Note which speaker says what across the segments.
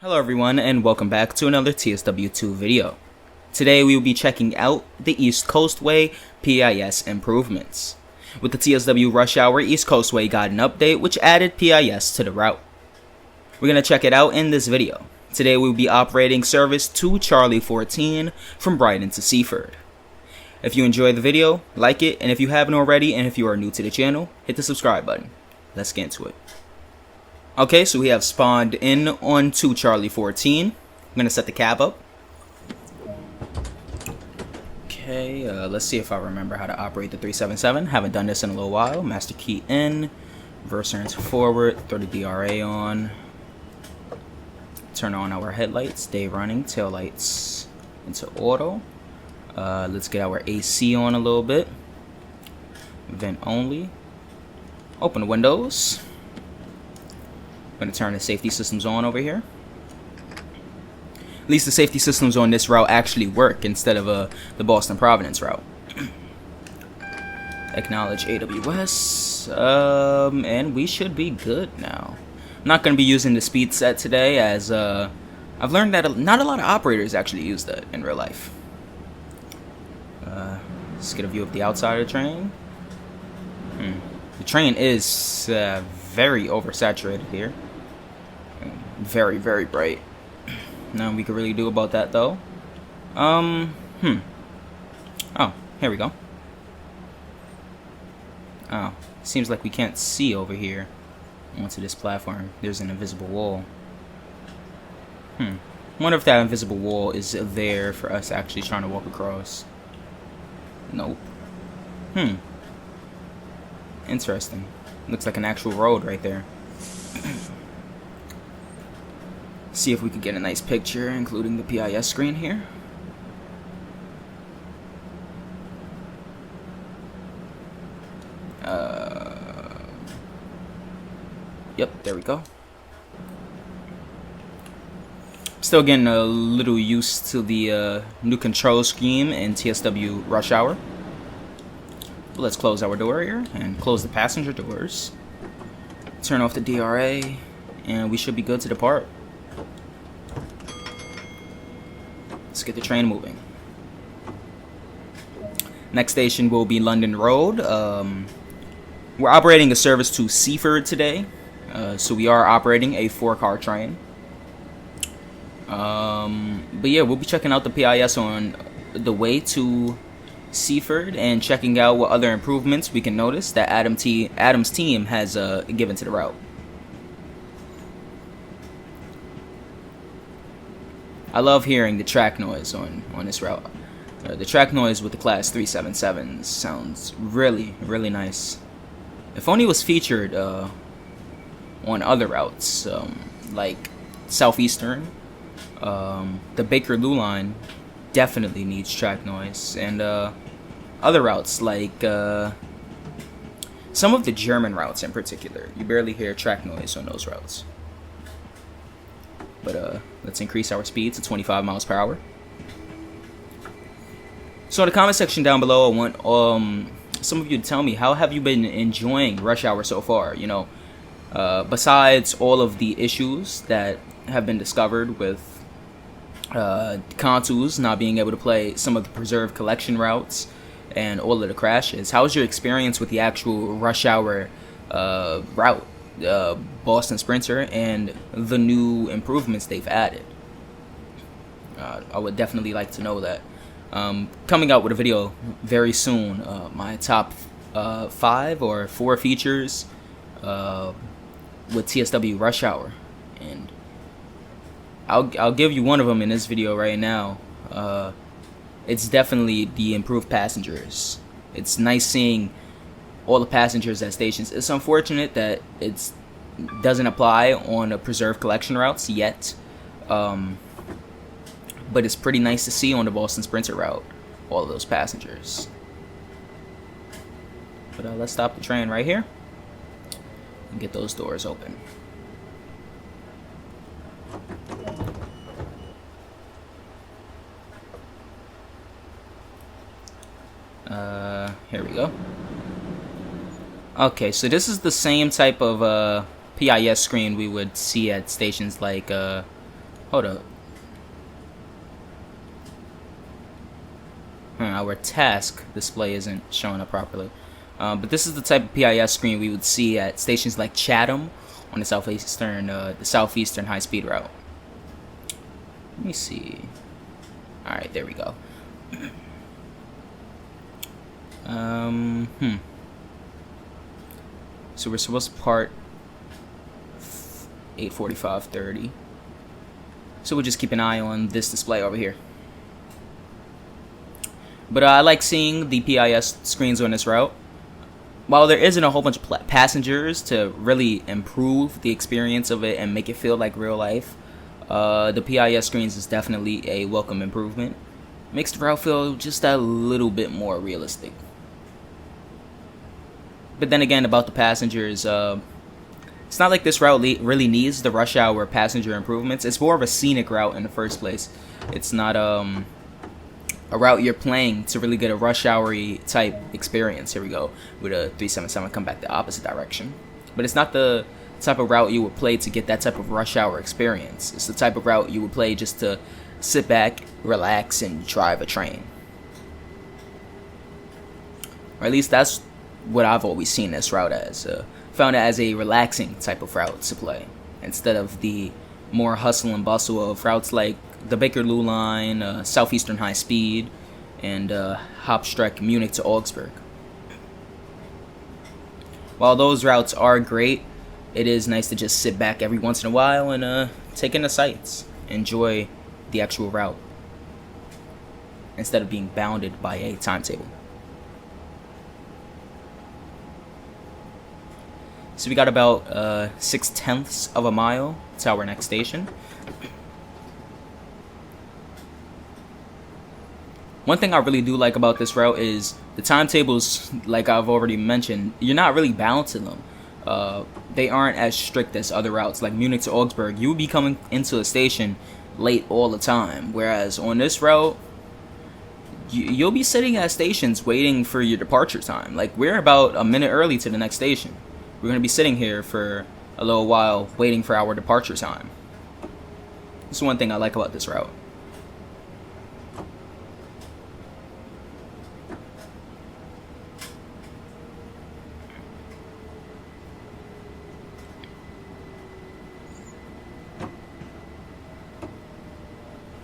Speaker 1: Hello everyone and welcome back to another TSW2 video. Today we will be checking out the East Coastway PIS improvements. With the TSW Rush Hour, East Coastway got an update which added PIS to the route. We're going to check it out in this video. Today we will be operating service 2 Charlie 14 from Brighton to Seaford. If you enjoyed the video, like it, and if you haven't already and if you are new to the channel, hit the subscribe button. Let's get into it. Okay, so we have spawned in on 2 Charlie 14. I'm going to set the cab up. Okay, let's see if I remember how to operate the 377. Haven't done this in a little while. Master key in. Reverse turns forward. Throw the DRA on. Turn on our headlights. Day running. Tail lights into auto. Let's get our AC on a little bit. Vent only. Open the windows. I'm going to turn the safety systems on over here. At least the safety systems on this route actually work instead of the Boston Providence route. Acknowledge AWS. And we should be good now. I'm not going to be using the speed set today as I've learned that not a lot of operators actually use that in real life. Let's get a view of the outside of the train. The train is very oversaturated here. Very, very bright. Nothing we can really do about that though. Oh, here we go. Oh, seems like we can't see over here onto this platform. There's an invisible wall. Wonder if that invisible wall is there for us actually trying to walk across. Nope. Interesting. Looks like an actual road right there. See if we could get a nice picture, including the PIS screen here. Yep, there we go. Still getting a little used to the new control scheme in TSW Rush Hour. But let's close our door here and close the passenger doors. Turn off the DRA, and we should be good to depart. Let's get the train moving. Next station will be London Road. We're operating a service to Seaford today, so we are operating a 4-car train. But yeah, we'll be checking out the PIS on the way to Seaford and checking out what other improvements we can notice that Adam's team has given to the route. I love hearing the track noise on this route. The track noise with the class 377s sounds really, really nice. If only it was featured on other routes, like Southeastern. The Bakerloo line definitely needs track noise, and other routes like some of the German routes in particular. You barely hear track noise on those routes. But let's increase our speed to 25 miles per hour. So in the comment section down below, I want some of you to tell me, how have you been enjoying Rush Hour so far? You know, besides all of the issues that have been discovered with Contus not being able to play some of the preserved collection routes and all of the crashes, how's your experience with the actual Rush Hour route? Boston Sprinter and the new improvements they've added. I would definitely like to know that. Coming out with a video very soon, my top 5 or 4 features with TSW Rush Hour, and I'll give you one of them in this video right now. It's definitely the improved passengers. It's nice seeing all the passengers at stations. It's unfortunate that it doesn't apply on the preserved collection routes yet, but it's pretty nice to see on the Boston Sprinter route all of those passengers. But let's stop the train right here and get those doors open. Here we go. Okay, so this is the same type of PIS screen we would see at stations like Hold up. Our task display isn't showing up properly. But this is the type of PIS screen we would see at stations like Chatham on the southeastern high-speed route. Let me see. All right, there we go. So we're supposed to part 8:45:30. So we'll just keep an eye on this display over here. But I like seeing the PIS screens on this route. While there isn't a whole bunch of passengers to really improve the experience of it and make it feel like real life, the PIS screens is definitely a welcome improvement. Makes the route feel just a little bit more realistic. But then again, about the passengers, it's not like this route really needs the rush hour passenger improvements. It's more of a scenic route in the first place. It's not a route you're playing to really get a rush hour-y type experience. Here we go with a 377 come back the opposite direction. But it's not the type of route you would play to get that type of rush hour experience. It's the type of route you would play just to sit back, relax, and drive a train. Or at least that's what I've always seen this route as. Found it as a relaxing type of route to play, instead of the more hustle and bustle of routes like the Bakerloo line, Southeastern High Speed, and Hauptstrecke Munich to Augsburg. While those routes are great, it is nice to just sit back every once in a while and take in the sights, enjoy the actual route, instead of being bounded by a timetable. So we got about 6/10 of a mile to our next station. One thing I really do like about this route is the timetables, like I've already mentioned, you're not really bound to them. They aren't as strict as other routes, like Munich to Augsburg. You will be coming into a station late all the time, whereas on this route, you'll be sitting at stations waiting for your departure time. Like, we're about a minute early to the next station. We're going to be sitting here for a little while waiting for our departure time. That's one thing I like about this route.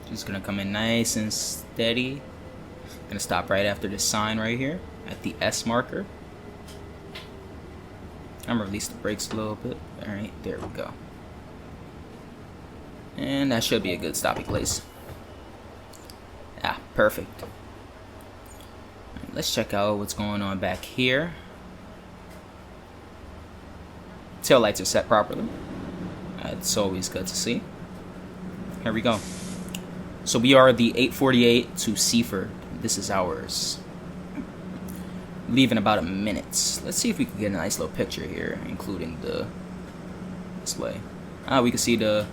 Speaker 1: Just going to come in nice and steady. Going to stop right after this sign right here at the S marker. I'm gonna release the brakes a little bit. Alright, there we go. And that should be a good stopping place. Ah, perfect. Right, let's check out what's going on back here. Tail lights are set properly. It's always good to see. Here we go. So we are the 848 to Seaford. This is ours. Leave in about a minute. Let's see if we can get a nice little picture here, including the display. We can see the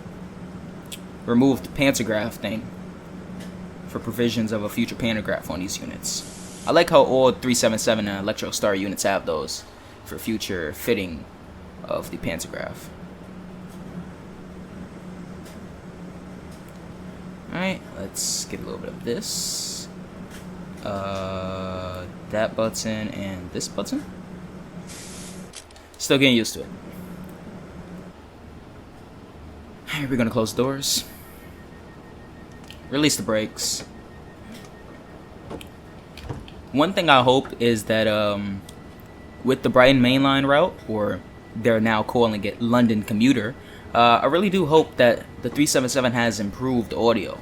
Speaker 1: removed pantograph thing for provisions of a future pantograph on these units. I like how all 377 and Electrostar units have those for future fitting of the pantograph. Alright, let's get a little bit of this. That button and this button. Still getting used to it. Alright, we're gonna close the doors. Release the brakes. One thing I hope is that with the Brighton mainline route, or they're now calling it London commuter, I really do hope that the 377 has improved audio.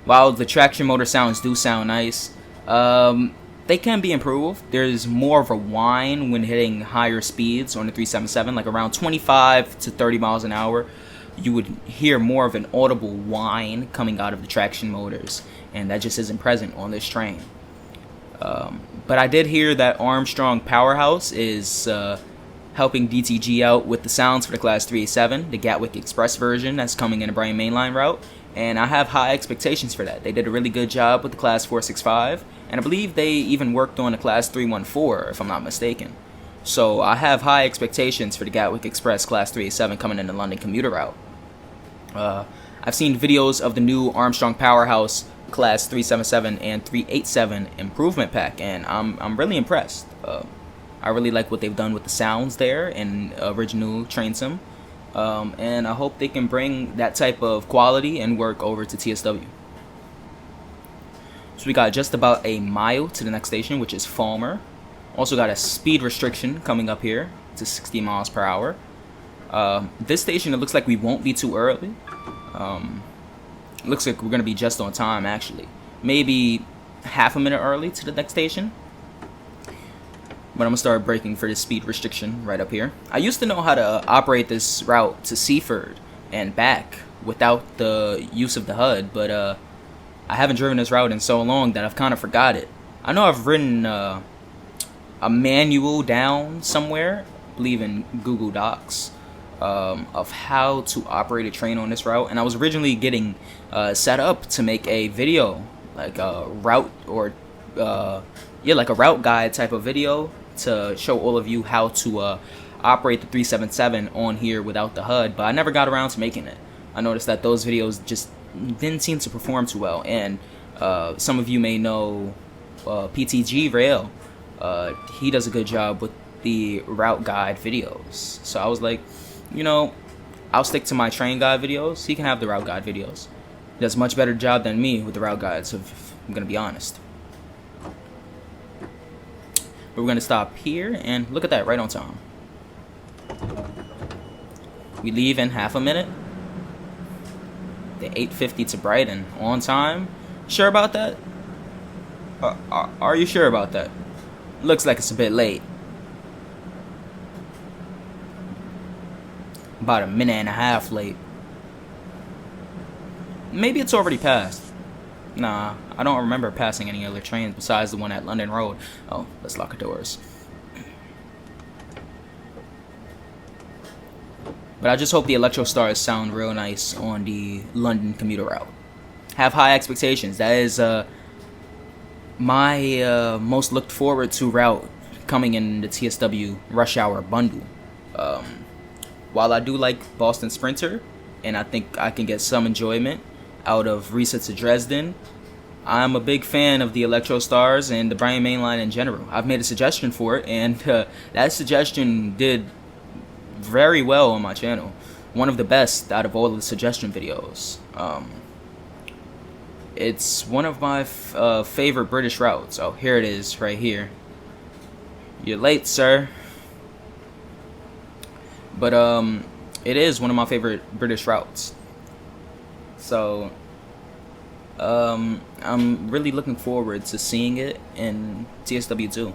Speaker 1: While the traction motor sounds do sound nice, they can be improved. There's more of a whine when hitting higher speeds on the 377, like around 25 to 30 miles an hour. You would hear more of an audible whine coming out of the traction motors, and that just isn't present on this train. But I did hear that Armstrong Powerhouse is helping DTG out with the sounds for the Class 387, the Gatwick Express version that's coming in the Brighton mainline route. And I have high expectations for that. They did a really good job with the Class 465, and I believe they even worked on the Class 314, if I'm not mistaken. So I have high expectations for the Gatwick Express Class 387 coming in the London commuter route. I I've seen videos of the new Armstrong Powerhouse Class 377 and 387 improvement pack, and I'm really impressed. I really like what they've done with the sounds there in original Train Sim, and I hope they can bring that type of quality and work over to TSW. So we got just about a mile to the next station, which is Falmer. Also got a speed restriction coming up here to 60 miles per hour. This station, it looks like we won't be too early. Looks like we're going to be just on time, actually. Maybe half a minute early to the next station. But I'm going to start braking for this speed restriction right up here. I used to know how to operate this route to Seaford and back without the use of the HUD, but I haven't driven this route in so long that I've kind of forgot it. I know I've written a manual down somewhere, I believe in Google Docs, of how to operate a train on this route, and I was originally getting set up to make a video, like a route or like a route guide type of video to show all of you how to operate the 377 on here without the HUD, but I never got around to making it. I noticed that those videos just didn't seem to perform too well, and some of you may know PTG Rail. He does a good job with the route guide videos, so I was like, you know, I'll stick to my train guide videos. He can have the route guide videos. He does a much better job than me with the route guides, if I'm gonna be honest. But we're gonna stop here, and look at that, right on time. We leave in half a minute. The 8:50 to Brighton, on time. Sure about that? Are you sure about that? Looks like it's a bit late. About a minute and a half late. Maybe it's already passed. Nah, I don't remember passing any other trains besides the one at London Road. Oh, let's lock the doors. But I just hope the Electro Stars sound real nice on the London commuter route. Have high expectations. That is my most looked forward to route coming in the TSW rush hour bundle. While I do like Boston Sprinter, and I think I can get some enjoyment out of Riesa to Dresden, I'm a big fan of the Electro Stars and the Bryan Main Line in general. I've made a suggestion for it, and that suggestion did very well on my channel. One of the best out of all of the suggestion videos. It's one of my favorite British routes. Oh, here it is, right here. You're late, sir. But it is one of my favorite British routes. So I'm really looking forward to seeing it in TSW2.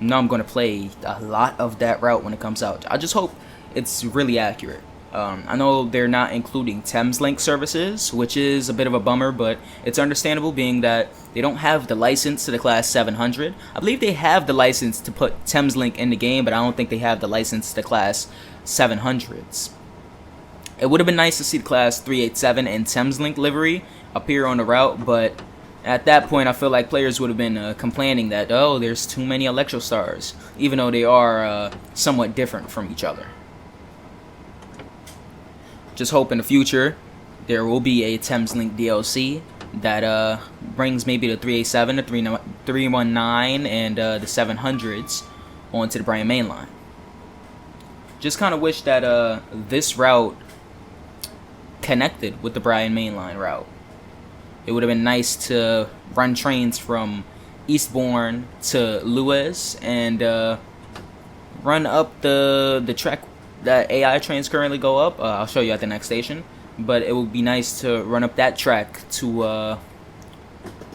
Speaker 1: Now I'm going to play a lot of that route when it comes out. I just hope it's really accurate. I know they're not including Thameslink services, which is a bit of a bummer, but it's understandable being that they don't have the license to the Class 700. I believe they have the license to put Thameslink in the game, but I don't think they have the license to the Class 700s. It would have been nice to see the Class 387 and Thameslink livery appear on the route, but at that point I feel like players would have been complaining that, oh, there's too many Electro Stars, even though they are somewhat different from each other. Just hope in the future there will be a Thameslink DLC that brings maybe the 387, the 319, and the 700s onto the Bryan Main Line. Just kind of wish that this route connected with the Bryan Main Line route. It would have been nice to run trains from Eastbourne to Lewes and run up the track that AI trains currently go up. I'll show you at the next station. But it would be nice to run up that track to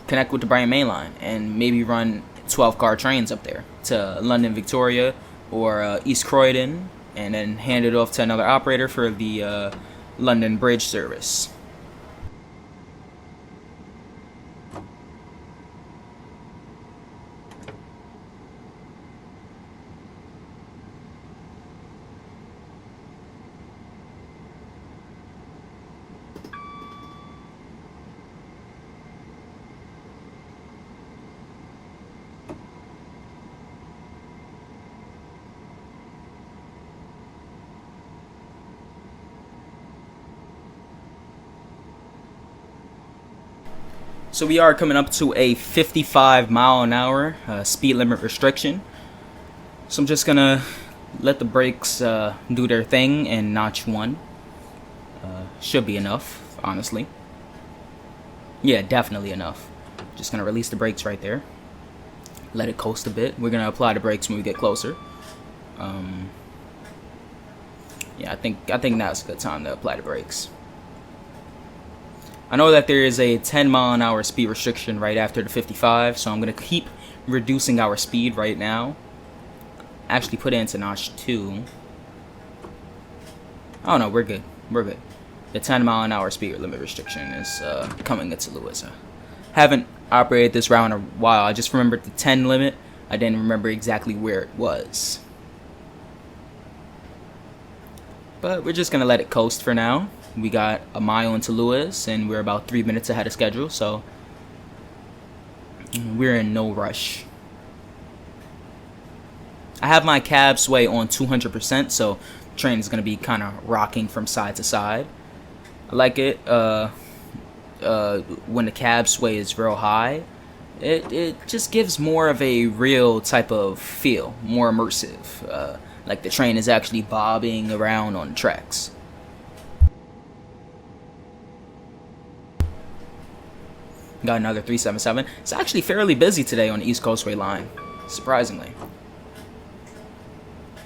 Speaker 1: connect with the Bryan Main Line and maybe run 12-car trains up there to London Victoria or East Croydon, and then hand it off to another operator for the London Bridge service. So we are coming up to a 55 mile an hour speed limit restriction. So I'm just gonna let the brakes do their thing and notch one. Should be enough, honestly. Yeah, definitely enough. Just gonna release the brakes right there. Let it coast a bit. We're gonna apply the brakes when we get closer. Yeah, I think now's a good time to apply the brakes. I know that there is a 10 mile an hour speed restriction right after the 55, so I'm gonna keep reducing our speed right now. Actually put it into notch 2. Oh no, we're good. We're good. The 10 mile an hour speed limit restriction is coming into Lewis. Haven't operated this route in a while. I just remembered the 10 limit. I didn't remember exactly where it was. But we're just gonna let it coast for now. We got a mile into Lewis and we're about 3 minutes ahead of schedule, so we're in no rush. I have my cab sway on 200%, so the train is gonna be kind of rocking from side to side. I like it when the cab sway is real high. It just gives more of a real type of feel, more immersive. Like the train is actually bobbing around on the tracks. Got another 377. It's actually fairly busy today on the East Coastway line, surprisingly.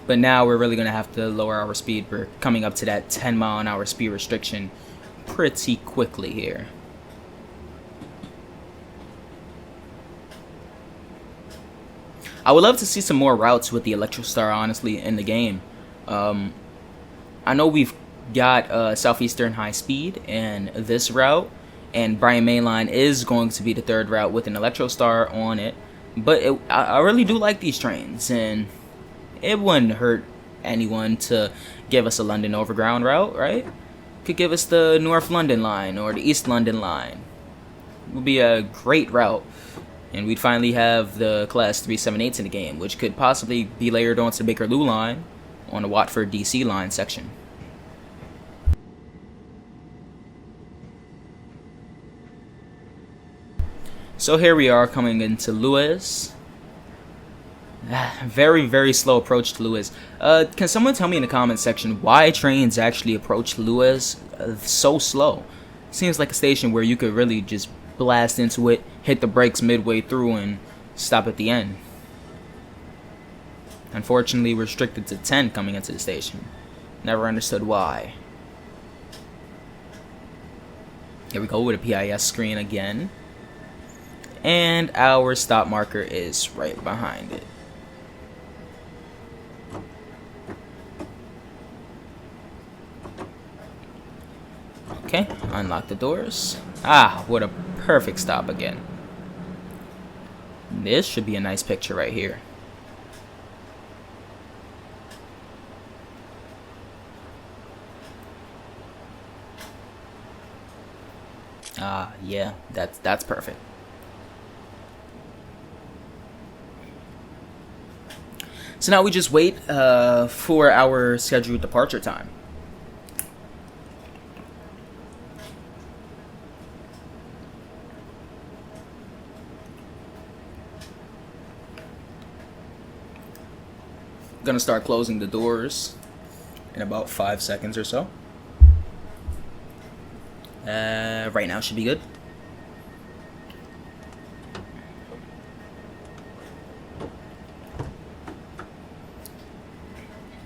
Speaker 1: But now we're really going to have to lower our speed. We're coming up to that 10 mile an hour speed restriction pretty quickly here. I would love to see some more routes with the Electrostar, honestly, in the game. I know we've got Southeastern High Speed and this route, and Bryan Mainline is going to be the third route with an Electrostar on it. But I really do like these trains, and it wouldn't hurt anyone to give us a London Overground route, right? Could give us the North London line or the East London line. It would be a great route. And we'd finally have the Class 378s in the game, which could possibly be layered onto the Bakerloo line on the Watford DC line section. So here we are coming into Lewis. Very, very slow approach to Lewis. Can someone tell me in the comment section why trains actually approach Lewis so slow? Seems like a station where you could really just blast into it, hit the brakes midway through, and stop at the end. Unfortunately, we're restricted to 10 coming into the station. Never understood why. Here we go with a PIS screen again. And our stop marker is right behind it. Okay, unlock the doors. Ah, what a perfect stop again. This should be a nice picture right here. Ah, yeah, that's perfect. So now we just wait for our scheduled departure time. Gonna start closing the doors in about 5 seconds or so. Right now should be good.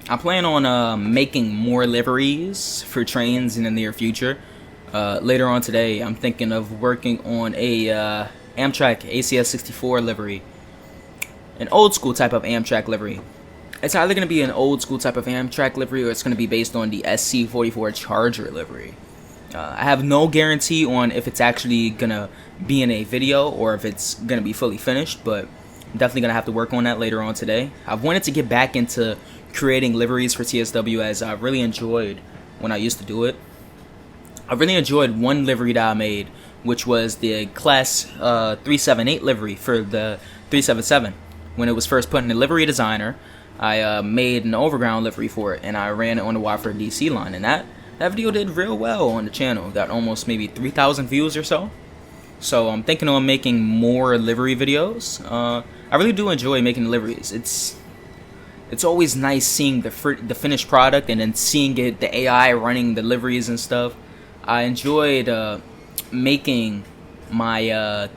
Speaker 1: I plan on making more liveries for trains in the near future. Later on today, I'm thinking of working on a Amtrak ACS 64 livery, an old school type of Amtrak livery. It's either going to be an old school type of Amtrak livery or it's going to be based on the SC44 Charger livery. I have no guarantee on if it's actually going to be in a video or if it's going to be fully finished, but I'm definitely going to have to work on that later on today. I've wanted to get back into creating liveries for TSW as I really enjoyed when I used to do it. I really enjoyed one livery that I made, which was the Class 378 livery for the 377. When it was first put in the livery designer, I made an overground livery for it, and I ran it on the Watford DC line, and that video did real well on the channel. Got almost maybe 3,000 views or so. So I'm thinking on making more livery videos. I really do enjoy making liveries. It's always nice seeing the finished product and then seeing it, the AI running the liveries and stuff. I enjoyed making my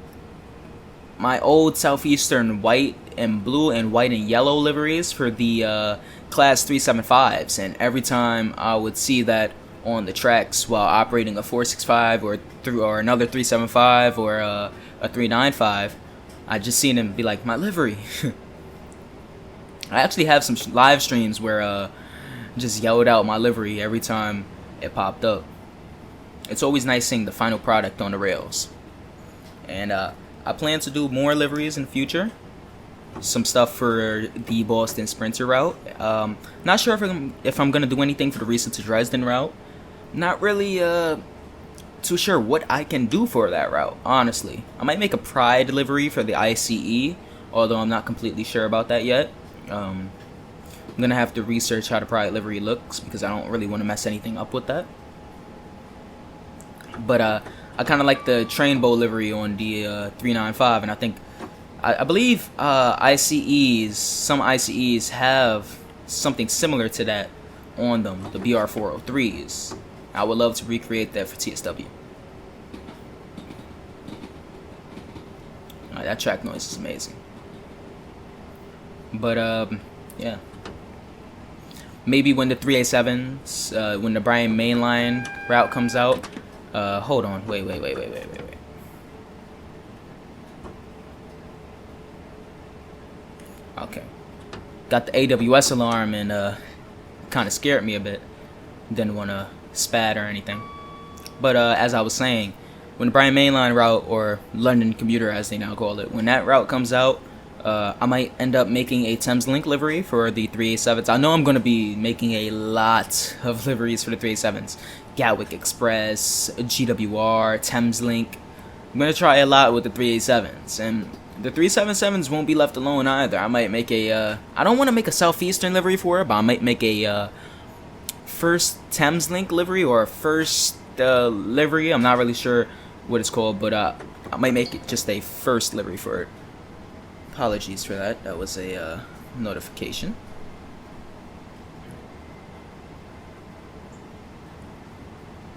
Speaker 1: my old Southeastern white and blue and white and yellow liveries for the class 375s, and every time I would see that on the tracks while operating a 465 or another 375 or a 395, I just seen him be like, my livery. I actually have some live streams where just yelled out my livery every time it popped up. It's always nice seeing the final product on the rails. And I plan to do more liveries in the future. Some stuff for the Boston Sprinter route. Not sure if I'm going to do anything for the Riesa to Dresden route. Not really too sure what I can do for that route, honestly. I might make a Pride livery for the ICE, although I'm not completely sure about that yet. I'm going to have to research how the Pride livery looks because I don't really want to mess anything up with that. But I kind of like the train bow livery on the 395, and I believe ICEs, some ICEs have something similar to that on them, the BR403s. I would love to recreate that for TSW. That track noise is amazing. But yeah, maybe when the 387s, when the Bryan mainline route comes out. Hold on, wait. Okay, got the AWS alarm and kind of scared me a bit. Didn't want to spat or anything. But as I was saying, when the Bryan mainline route, or London commuter as they now call it, when that route comes out, I might end up making a Thameslink livery for the 387s. I know I'm going to be making a lot of liveries for the 387s. Gatwick Express, GWR, Thameslink. I'm going to try a lot with the 387s. And the 377s won't be left alone either. I might make a... I don't want to make a Southeastern livery for it, but I might make a first Thameslink livery or a first livery. I'm not really sure what it's called, but I might make it just a first livery for it. Apologies for that. That was a notification.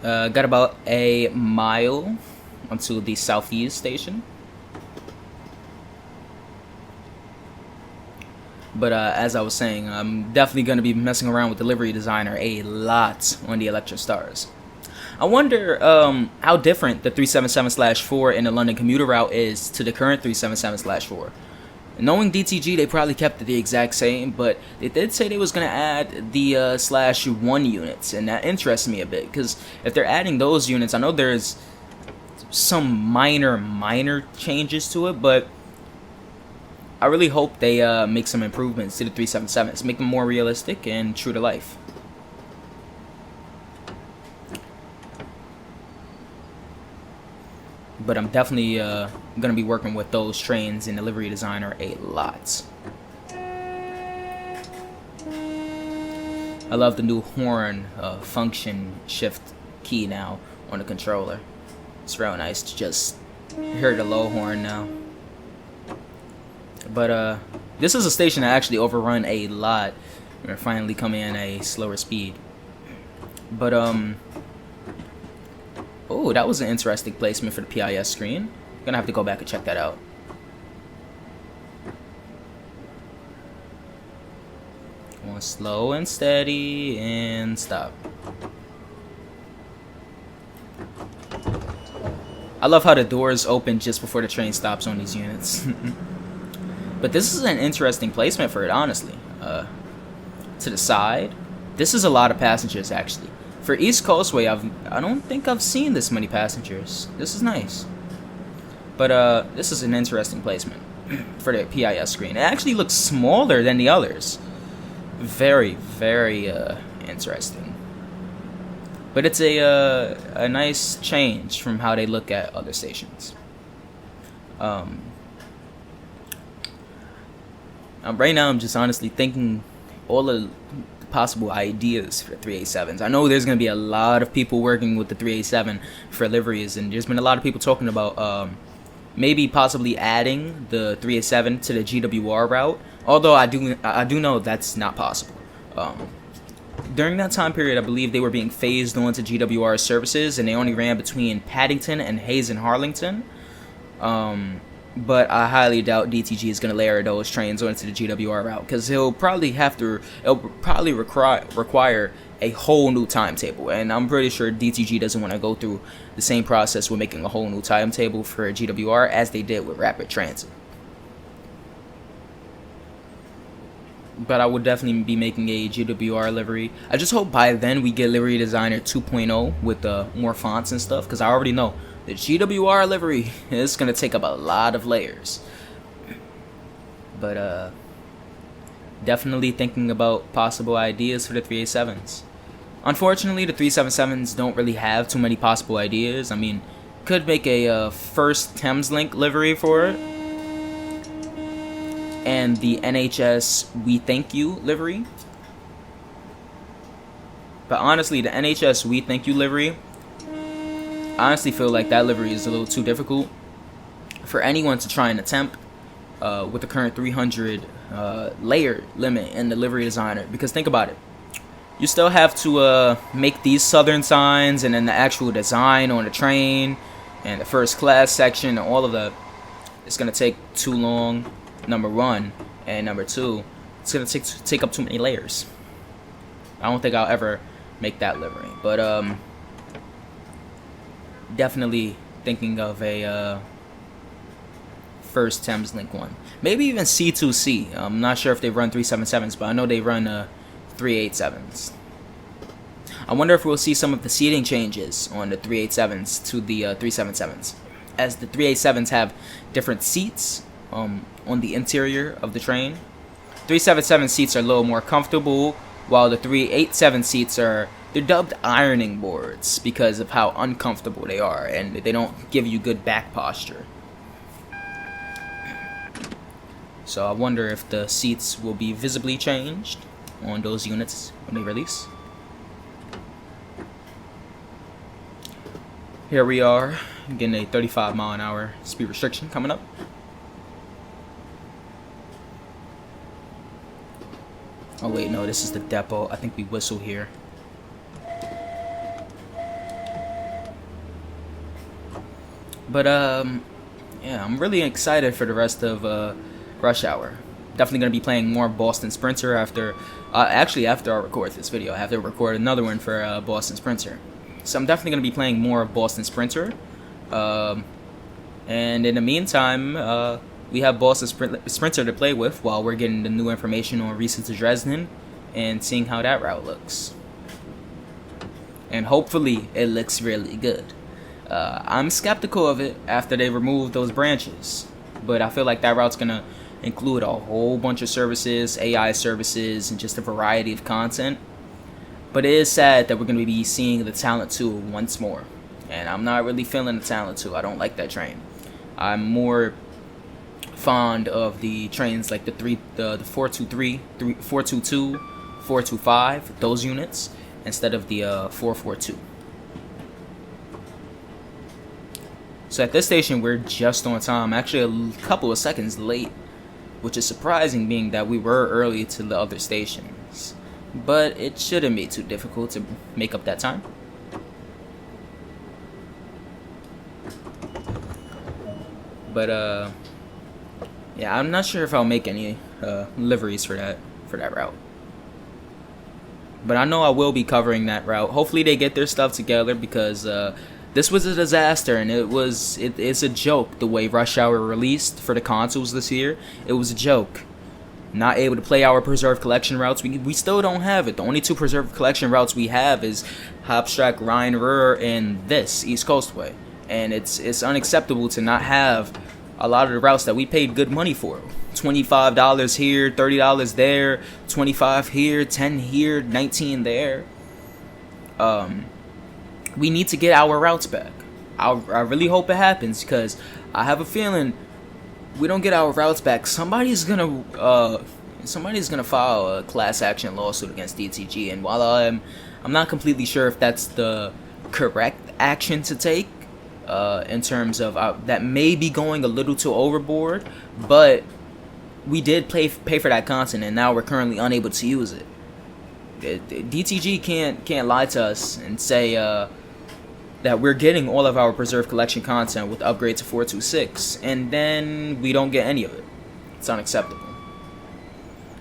Speaker 1: Got about a mile until the Southeast station. But as I was saying, I'm definitely going to be messing around with the livery designer a lot on the Electra Stars. I wonder how different the 377/4 in the London commuter route is to the current 377/4. Knowing DTG, they probably kept it the exact same, but they did say they was going to add the /1 units, and that interests me a bit, because if they're adding those units, I know there's some minor changes to it, but I really hope they make some improvements to the 377s, make them more realistic and true to life. But I'm definitely going to be working with those trains in the livery designer a lot. I love the new horn function shift key now on the controller. It's real nice to just hear the low horn now. But this is a station that actually overrun a lot. We're finally coming in a slower speed. But oh, that was an interesting placement for the PIS screen. Gonna have to go back and check that out. Going slow and steady and stop. I love how the doors open just before the train stops on these units. But this is an interesting placement for it, honestly. To the side, this is a lot of passengers actually. For East Coastway, I don't think I've seen this many passengers. This is nice. But this is an interesting placement for the PIS screen. It actually looks smaller than the others. Very interesting. But it's a nice change from how they look at other stations. Right now, I'm just honestly thinking all of the possible ideas for the 387s. I know there's going to be a lot of people working with the 387 for liveries, and there's been a lot of people talking about maybe possibly adding the 387 to the GWR route, although I do know that's not possible. During that time period, I believe they were being phased on to GWR services, and they only ran between Paddington and Hayes and Harlington. But I highly doubt DTG is going to layer those trains onto the GWR route, because it'll probably require a whole new timetable, and I'm pretty sure DTG doesn't want to go through the same process with making a whole new timetable for GWR as they did with Rapid Transit. But I would definitely be making a GWR livery. I just hope by then we get Livery Designer 2.0 with more fonts and stuff, because I already know the GWR livery is going to take up a lot of layers. But definitely thinking about possible ideas for the 387s. Unfortunately, the 377s don't really have too many possible ideas. I mean, could make a first Thameslink livery for it, and the NHS We Thank You livery. But honestly, the NHS We Thank You livery, I honestly feel like that livery is a little too difficult for anyone to try and attempt with the current 300 layer limit in the livery designer. Because think about it, you still have to make these southern signs, and then the actual design on the train and the first class section and all of that. It's gonna take too long, number one, and number two, it's gonna take up too many layers. I don't think I'll ever make that livery, but definitely thinking of a first Thameslink one. Maybe even C2C. I'm not sure if they run 377s, but I know they run 387s. I wonder if we'll see some of the seating changes on the 387s to the 377s, as the 387s have different seats on the interior of the train. 377 seats are a little more comfortable, while the 387 seats they're dubbed ironing boards because of how uncomfortable they are, and they don't give you good back posture. So I wonder if the seats will be visibly changed on those units when they release. Here we are, getting a 35-mile-an-hour speed restriction coming up. Oh wait, no, this is the depot. I think we whistle here. But yeah, I'm really excited for the rest of Rush Hour. Definitely gonna be playing more Boston Sprinter after actually after I record this video. I have to record another one for Boston Sprinter. So I'm definitely gonna be playing more of Boston Sprinter. And in the meantime, we have Boston Sprinter to play with while we're getting the new information on Riesa to Dresden and seeing how that route looks. And hopefully it looks really good. I'm skeptical of it after they remove those branches, but I feel like that route's gonna include a whole bunch of services, AI services, and just a variety of content. But it is sad that we're gonna be seeing the Talent 2 once more, and I'm not really feeling the Talent 2. I don't like that train. I'm more fond of the trains like the 423, 422, 425, those units, instead of the 442. So at this station, we're just on time, actually a couple of seconds late, which is surprising being that we were early to the other stations. But it shouldn't be too difficult to make up that time. But yeah, I'm not sure if I'll make any liveries for that route. But I know I will be covering that route. Hopefully they get their stuff together, because this was a disaster, and it's a joke the way Rush Hour released for the consoles this year. It was a joke. Not able to play our preserved collection routes. We still don't have it. The only two preserved collection routes we have is Hopstrack, Rhine Ruhr, and this East Coastway. And it's unacceptable to not have a lot of the routes that we paid good money for. $25 here, $30 there, $25 here, $10 here, $19 there. We need to get our routes back. I really hope it happens, because I have a feeling we don't get our routes back, somebody's gonna somebody's gonna file a class action lawsuit against DTG. And while I'm not completely sure if that's the correct action to take, in terms of that may be going a little too overboard, but we did pay for that content, and now we're currently unable to use it. DTG can't lie to us and say that we're getting all of our preserved collection content with upgrade to 426, and then we don't get any of it. It's unacceptable.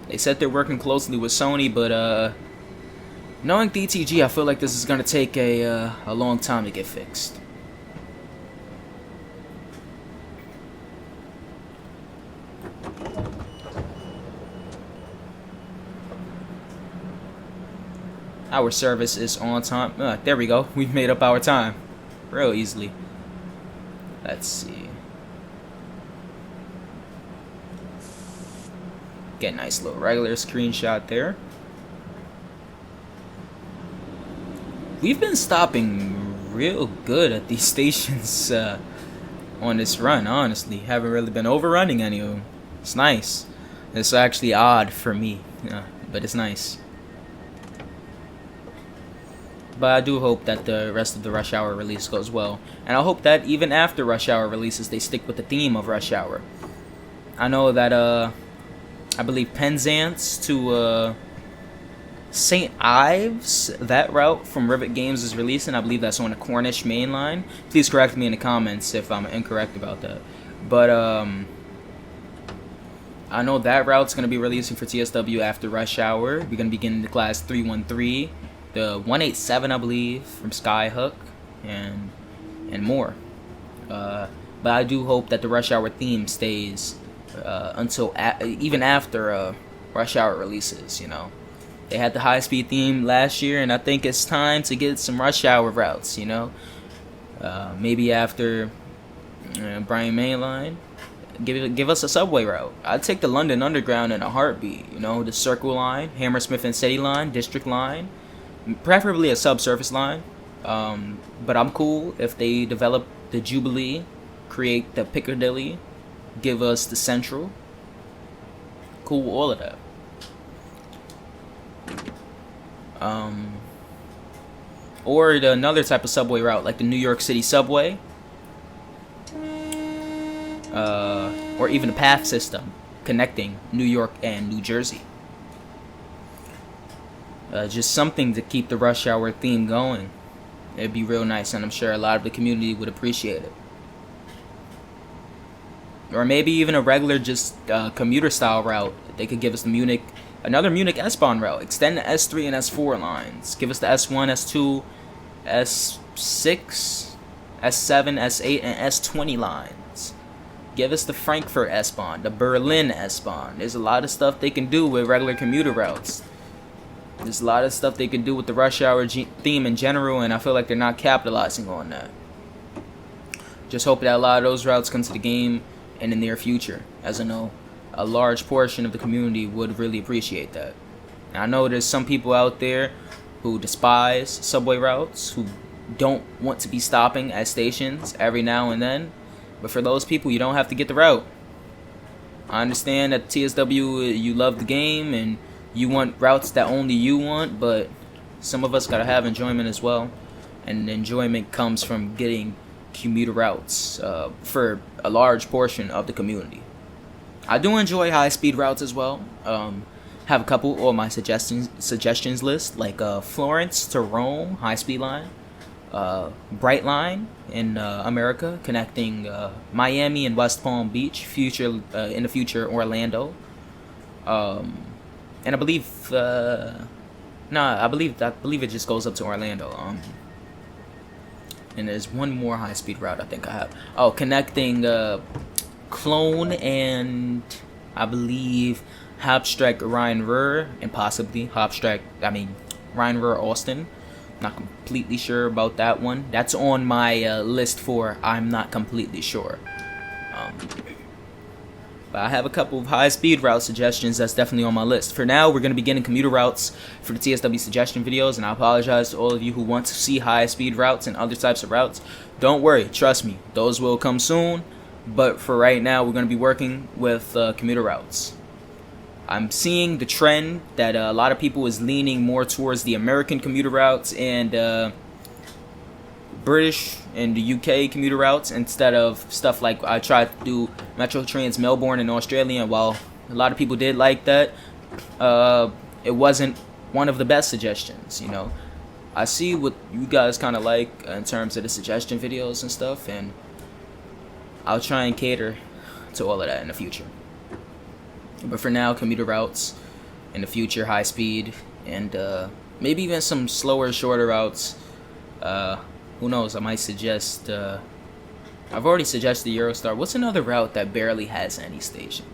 Speaker 1: They said they're working closely with Sony, but knowing DTG, I feel like this is gonna take a long time to get fixed. Our service is on time. There we go. We've made up our time real easily. Let's see. Get a nice little regular screenshot there. We've been stopping real good at these stations on this run, honestly. Haven't really been overrunning any of them. It's nice. It's actually odd for me, but it's nice. But I do hope that the rest of the Rush Hour release goes well. And I hope that even after Rush Hour releases, they stick with the theme of Rush Hour. I know that, I believe Penzance to St. Ives, that route from Rivet Games is releasing. I believe that's on the Cornish main line. Please correct me in the comments if I'm incorrect about that. But I know that route's going to be releasing for TSW after Rush Hour. We're going to be getting the class 313. The 187, I believe, from Skyhook, and more. But I do hope that the Rush Hour theme stays until even after Rush Hour releases. You know, they had the high speed theme last year, and I think it's time to get some Rush Hour routes. You know, maybe after Brian Mainline, give us a subway route. I'd take the London Underground in a heartbeat. You know, the Circle Line, Hammersmith and City Line, District Line. Preferably a subsurface line, but I'm cool if they develop the Jubilee, create the Piccadilly, give us the Central. Cool, all of that. Or another type of subway route, like the New York City subway, or even a path system connecting New York and New Jersey. Just something to keep the Rush Hour theme going. It'd be real nice, and I'm sure a lot of the community would appreciate it. Or maybe even a regular, just commuter style route. They could give us the another Munich S-Bahn route. Extend the S3 and S4 lines. Give us the S1, S2, S6, S7, S8, and S20 lines. Give us the Frankfurt S-Bahn, the Berlin S-Bahn. There's a lot of stuff they can do with regular commuter routes. There's a lot of stuff they can do with the Rush Hour theme in general, and I feel like they're not capitalizing on that. Just hope that a lot of those routes come to the game in the near future, as I know a large portion of the community would really appreciate that. And I know there's some people out there who despise subway routes, who don't want to be stopping at stations every now and then, but for those people, you don't have to get the route. I understand that TSW, you love the game, and you want routes that only you want, but some of us gotta have enjoyment as well, and enjoyment comes from getting commuter routes for a large portion of the community. I do enjoy high-speed routes as well. Have a couple on my suggestions list, like Florence to Rome high-speed line, Bright Line in America connecting Miami and West Palm Beach, in the future Orlando. And I believe, I believe it just goes up to Orlando. And there's one more high-speed route I think I have. Oh, connecting Cologne and I believe Hauptstrecke Rhein-Ruhr, and possibly Rhein-Ruhr Austin. Not completely sure about that one. That's on my list for I'm not completely sure. But I have a couple of high-speed route suggestions that's definitely on my list. For now, we're going to be getting commuter routes for the TSW suggestion videos, and I apologize to all of you who want to see high-speed routes and other types of routes. Don't worry, trust me, those will come soon. But for right now, we're going to be working with commuter routes. I'm seeing the trend that a lot of people is leaning more towards the American commuter routes and British and the UK commuter routes instead of stuff like I tried to do Metro Trains Melbourne in Australia. And while a lot of people did like that, it wasn't one of the best suggestions. You know, I see what you guys kind of like in terms of the suggestion videos and stuff, and I'll try and cater to all of that in the future. But for now, commuter routes, in the future, high speed, and maybe even some slower, shorter routes. Who knows? I might suggest. I've already suggested Eurostar. What's another route that barely has any station?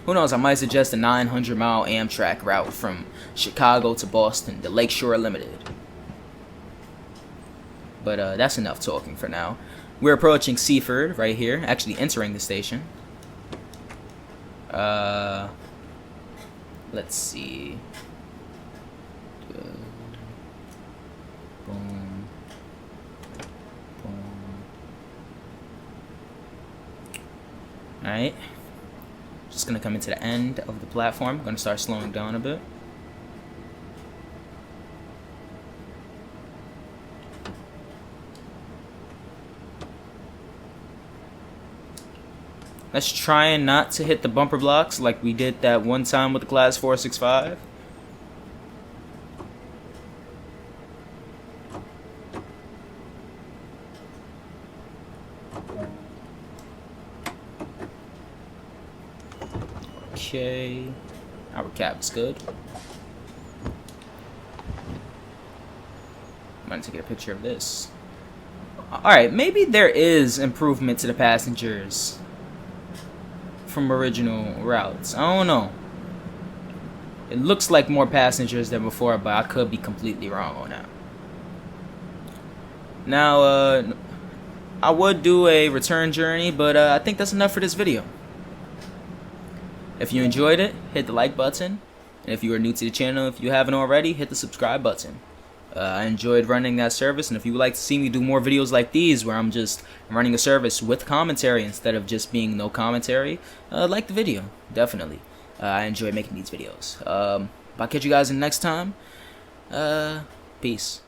Speaker 1: Who knows? I might suggest a 900-mile Amtrak route from Chicago to Boston, the Lakeshore Limited. But that's enough talking for now. We're approaching Seaford right here, actually entering the station. Let's see. Boom. Boom. Alright. Just gonna come into the end of the platform. I'm gonna start slowing down a bit. Let's try not to hit the bumper blocks like we did that one time with the Class 465. Okay, our cap is good. I'm gonna take a picture of this. Alright, maybe there is improvement to the passengers from original routes. I don't know. It looks like more passengers than before, but I could be completely wrong on that. Now, I would do a return journey, but I think that's enough for this video. If you enjoyed it, hit the like button. And if you are new to the channel, if you haven't already, hit the subscribe button. I enjoyed running that service, and if you would like to see me do more videos like these where I'm just running a service with commentary instead of just being no commentary, like the video, definitely. I enjoy making these videos. I'll catch you guys in the next time. Peace.